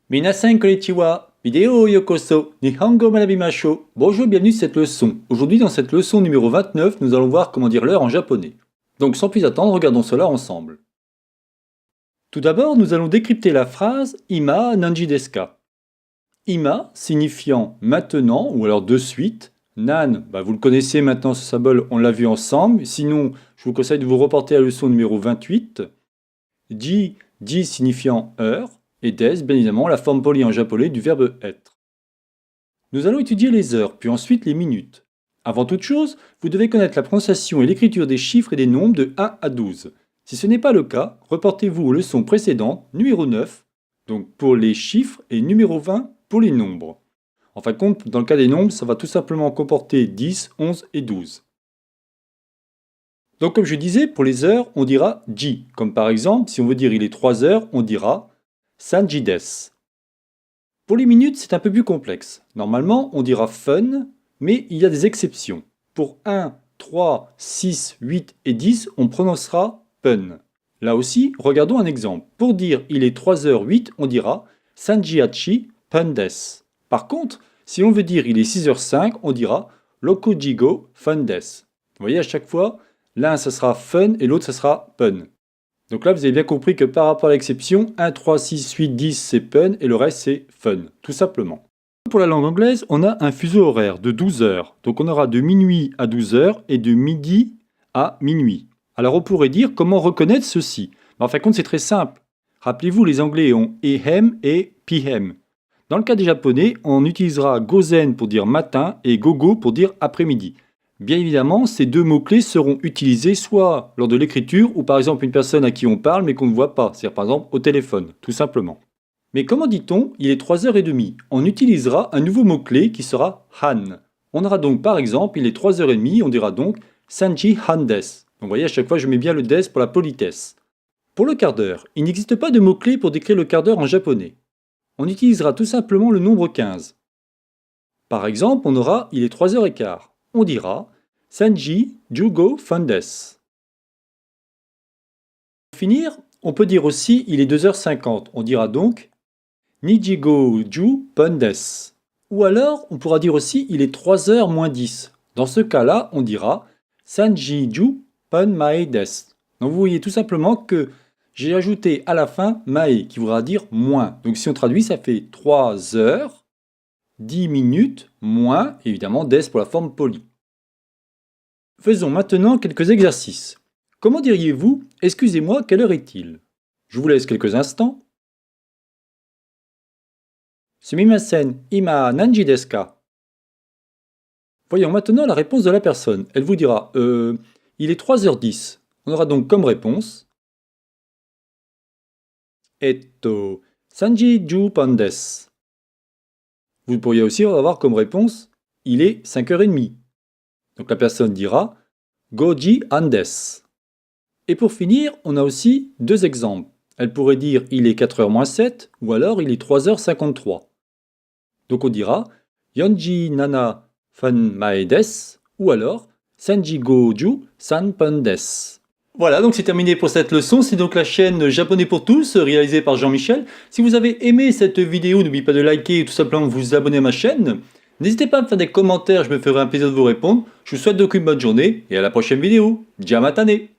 Minasan konnichiwa, vidéo yokoso, Nihongo Manabimashou. Bonjour, bienvenue sur cette leçon. Aujourd'hui, dans cette leçon numéro 29, nous allons voir comment dire l'heure en japonais. Donc sans plus attendre, regardons cela ensemble. Tout d'abord, nous allons décrypter la phrase Ima nanji desu ka. Ima signifiant maintenant ou alors de suite. Nan, vous le connaissez maintenant ce symbole, on l'a vu ensemble. Sinon, je vous conseille de vous reporter à la leçon numéro 28. Ji signifiant heure. Et des, bien évidemment, la forme polie en japonais du verbe être. Nous allons étudier les heures, puis ensuite les minutes. Avant toute chose, vous devez connaître la prononciation et l'écriture des chiffres et des nombres de 1 à 12. Si ce n'est pas le cas, reportez-vous aux leçons précédentes, numéro 9, donc pour les chiffres, et numéro 20 pour les nombres. En fin de compte, dans le cas des nombres, ça va tout simplement comporter 10, 11 et 12. Donc comme je disais, pour les heures, on dira ji. Comme par exemple, si on veut dire il est 3 heures, on dira sanji desu. Pour les minutes, c'est un peu plus complexe. Normalement, on dira fun, mais il y a des exceptions. Pour 1, 3, 6, 8 et 10, on prononcera pun. Là aussi, regardons un exemple. Pour dire il est 3h08, on dira sanji hachi pun desu. Par contre, si on veut dire il est 6h05, on dira rokujigo fun desu. Vous voyez, à chaque fois, l'un ça sera fun et l'autre ça sera pun. Donc là, vous avez bien compris que par rapport à l'exception, 1, 3, 6, 8, 10, c'est pun et le reste, c'est fun, tout simplement. Pour la langue anglaise, on a un fuseau horaire de 12 heures. Donc on aura de minuit à 12 heures et de midi à minuit. Alors on pourrait dire comment reconnaître ceci. En fin de compte, c'est très simple. Rappelez-vous, les Anglais ont AM et PM. Dans le cas des Japonais, on utilisera gozen pour dire matin et gogo pour dire après-midi. Bien évidemment, ces deux mots-clés seront utilisés soit lors de l'écriture ou par exemple une personne à qui on parle mais qu'on ne voit pas, c'est-à-dire par exemple au téléphone, tout simplement. Mais comment dit-on il est 3h30? On utilisera un nouveau mot-clé qui sera han. On aura donc par exemple il est 3h30, on dira donc sanji han desu. Donc vous voyez, à chaque fois je mets bien le des pour la politesse. Pour le quart d'heure, il n'existe pas de mot-clé pour décrire le quart d'heure en japonais. On utilisera tout simplement le nombre 15. Par exemple, on aura il est 3h15. On dira sanji jugo fun desu. Pour finir, on peut dire aussi il est 2h50. On dira donc nijigo ju pun desu. Ou alors, on pourra dire aussi il est 3h moins 10. Dans ce cas-là, on dira sanji ju pun mae desu. Donc vous voyez tout simplement que j'ai ajouté à la fin mae qui voudra dire moins. Donc si on traduit, ça fait 3 heures, 10 minutes, moins, évidemment, des pour la forme polie. Faisons maintenant quelques exercices. Comment diriez-vous « Excusez-moi, quelle heure est-il » Je vous laisse quelques instants. Sumimasen, ima nanji desu ka? Voyons maintenant la réponse de la personne. Elle vous dira « Il est 3h10 ». On aura donc comme réponse sanji ju pun desu. Vous pourriez aussi avoir comme réponse « Il est 5h30 ». Donc la personne dira goji an desu. Et pour finir, on a aussi deux exemples. Elle pourrait dire il est 4h moins 7 ou alors il est 3h53. Donc on dira yonji nana fan mae desu ou alors sanji goju san pun desu. Voilà, donc c'est terminé pour cette leçon. C'est donc la chaîne Japonais pour tous, réalisée par Jean-Michel. Si vous avez aimé cette vidéo, n'oubliez pas de liker et tout simplement vous abonner à ma chaîne. N'hésitez pas à me faire des commentaires, je me ferai un plaisir de vous répondre. Je vous souhaite donc une bonne journée et à la prochaine vidéo. Jamatane!